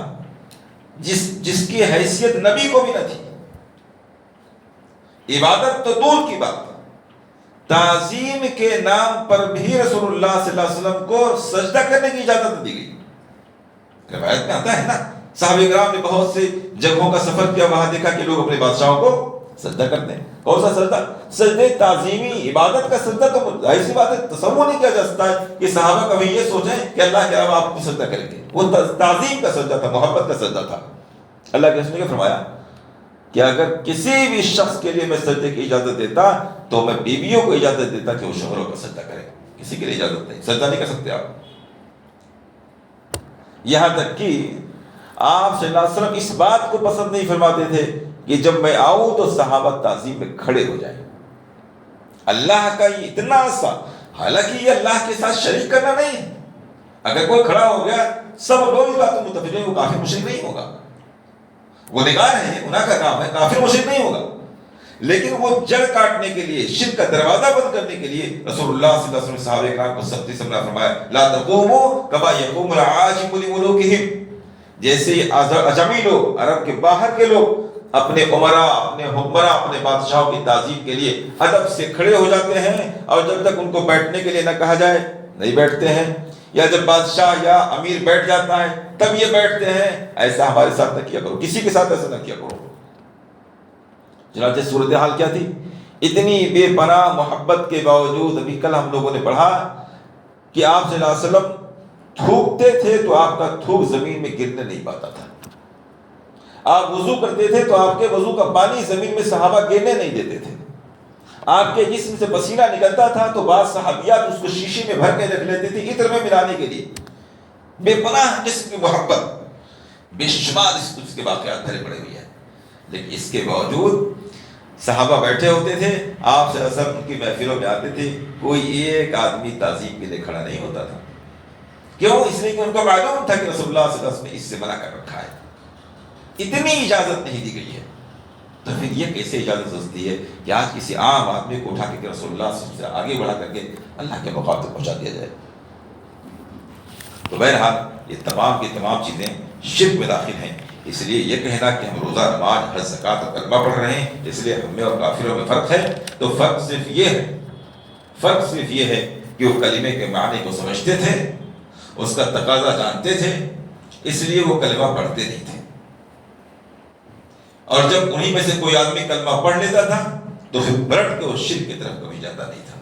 جس کی حیثیت نبی کو بھی نہ تھی، عبادت تو دور کی بات، تعظیم کے نام پر بھی رسول اللہ صلی اللہ علیہ وسلم کو سجدہ کرنے کی اجازت دی گئی۔ روایت میں آتا ہے نا، صحابہ کرام نے بہت سے جگہوں کا سفر کیا، وہاں دیکھا کہ لوگ اپنے بادشاہوں کو سجدہ کرتے ہیں۔ کون سا سجدہ؟ سجدے تعظیمی، عبادت کا سجدہ تو ظاہر سی بات ہے، تصور نہیں کیا جا سکتا ہے کہ صحابہ کبھی یہ سوچیں کہ اللہ کے علاوہ آپ کو سجدہ کریں گے، وہ تعظیم کا سجدہ تھا، محبت کا سجدہ تھا۔ اللہ کے رسول نے فرمایا کہ اگر کسی بھی شخص کے لیے میں سجدے کی اجازت دیتا تو میں بیویوں کو اجازت دیتا کہ وہ شوہروں کا سجدہ کرے، کسی کے لیے اجازت نہیں، سجدہ نہیں کر سکتے آپ۔ یہاں تک کہ آپ صلی اللہ علیہ وسلم اس بات کو پسند نہیں فرماتے تھے کہ جب میں آؤں تو صحابہ تعظیم میں کھڑے ہو جائیں۔ اللہ کا یہ اتنا سا، حالانکہ یہ اللہ کے ساتھ شریک کرنا نہیں ہے، اگر کوئی کھڑا ہو گیا سب لوگ اس بات میں متفق ہیں، وہ کافر مشرک نہیں ہوگا، وہ نگار ہے، گناہ کا کام ہے، کافر مشرک نہیں ہوگا، لیکن وہ جڑ کاٹنے کے لیے، شرک کا دروازہ بند کرنے کے لیے رسول اللہ صلی اللہ علیہ وسلم صحابہ کرام کو سختی سے منع فرمایا، لا تقوموا کما یقوم العاجم لملوکہم، جیسے اجمی لوگ، عرب کے باہر کے لوگ اپنے امراء، اپنے حکمراں، اپنے بادشاہوں کی تعظیم کے لیے ادب سے کھڑے ہو جاتے ہیں، اور جب تک ان کو بیٹھنے کے لیے نہ کہا جائے نہیں بیٹھتے ہیں، یا جب بادشاہ یا امیر بیٹھ جاتا ہے تب یہ بیٹھتے ہیں، ایسا ہمارے ساتھ نہ کیا کرو، کسی کے ساتھ ایسا نہ کیا کرو۔ چنانچہ صورتحال کیا تھی؟ اتنی بے پناہ محبت کے باوجود، ابھی کل ہم لوگوں نے پڑھا کہ آپ صلی اللہ علیہ وسلم تھوکتے تھے تو آپ کا تھوک زمین میں گرنے نہیں پاتا تھا، آپ وضو کرتے تھے تو آپ کے وضو کا پانی زمین میں صحابہ گرنے نہیں دیتے تھے، آپ کے جسم سے پسینہ نکلتا تھا تو بعض صحابیات اس کو شیشے میں بھر کے رکھ لیتے تھے عطر میں ملانے کے لیے۔ بے پناہ جسم کی محبت، بے شمار اس کے واقعات بھرے پڑے ہوئے ہیں، لیکن اس کے باوجود صحابہ بیٹھے ہوتے تھے، آپ صلی اللہ علیہ وسلم کی محفلوں میں آتے تھے، کوئی ایک آدمی تعظیم کے لیے کھڑا نہیں ہوتا تھا۔ کیوں؟ اس لیے کہ ان کو معلوم تھا کہ رسول اللہ صلی اللہ علیہ وسلم نے اس سے منع کر رکھا ہے، اتنی اجازت نہیں دی گئی ہے۔ تو پھر یہ کیسے اجازت ہو سکتی ہے کہ آج کسی عام آدمی کو اٹھا کے رسول اللہ صلی اللہ علیہ وسلم سے آگے بڑھا کر کے اللہ کے مقام تک پہنچا دیا جائے؟ تو بہرحال یہ تمام کی تمام چیزیں شرک میں داخل ہیں، اس لیے یہ کہنا کہ ہم روزہ، نماز، حج، زکوٰۃ اور کلمہ پڑھ رہے ہیں اس لیے ہم میں اور کافروں میں فرق ہے، تو فرق صرف یہ ہے کہ وہ کلمے کے معنی کو سمجھتے تھے، اس کا تقاضا جانتے تھے، اس لیے وہ کلمہ پڑھتے نہیں تھے، اور جب انہی میں سے کوئی آدمی کلمہ پڑھ لیتا تھا تو پھر پلٹ کے وہ شرک کی طرف کبھی جاتا نہیں تھا۔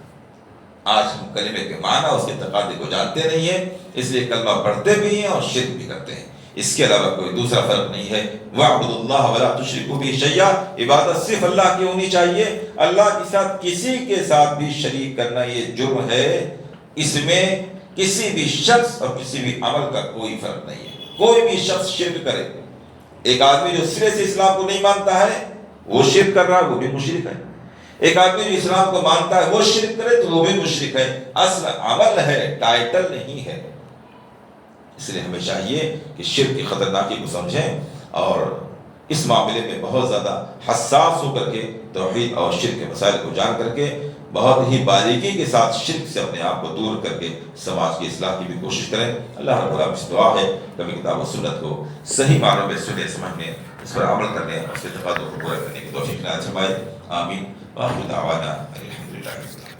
آج ہم کلمے کے معنی، اس کے تقاضے کو جانتے نہیں ہیں، اس لیے کلمہ پڑھتے بھی ہیں اور شرک بھی کرتے ہیں، اس کے علاوہ کوئی دوسرا فرق نہیں ہے۔ وَاعْبُدُوا اللَّهَ وَلَا تُشْرِكُوا بِهِ شَيْئًا، عبادت صرف اللہ کی ہونی چاہیے، اللہ کے ساتھ کسی کے ساتھ بھی شریک کرنا یہ جرم ہے، اس میں کسی بھی شخص اور کسی بھی عمل کا کوئی فرق نہیں ہے۔ کوئی بھی شخص شرک کرے، ایک آدمی جو سرے سے اسلام کو نہیں مانتا ہے وہ شرک کر رہا ہے، وہ بھی مشرک ہے، ایک آدمی جو اسلام کو مانتا ہے وہ شرک کرے تو وہ بھی مشرک ہے، اصل عمل ہے، ٹائٹل نہیں ہے۔ اس لیے ہمیں چاہیے کہ شرک کی خطرناکی کو سمجھیں اور اس معاملے میں بہت زیادہ حساس ہو کر کے توحید اور شرک کے مسائل کو جان کر کے بہت ہی باریکی کے ساتھ شرک سے اپنے آپ کو دور کر کے سماج کی اصلاح کی بھی کوشش کریں۔ اللہ رب العالمین سے دعا ہے کبھی کتاب و سنت کو صحیح معنوں میں سننے، سمجھنے، اس پر عمل کرنے، اس کے تقاضوں کو پورا کرنے کی توفیق عنایت فرمائے، آمین۔ وآخر دعوانا الحمدللہ۔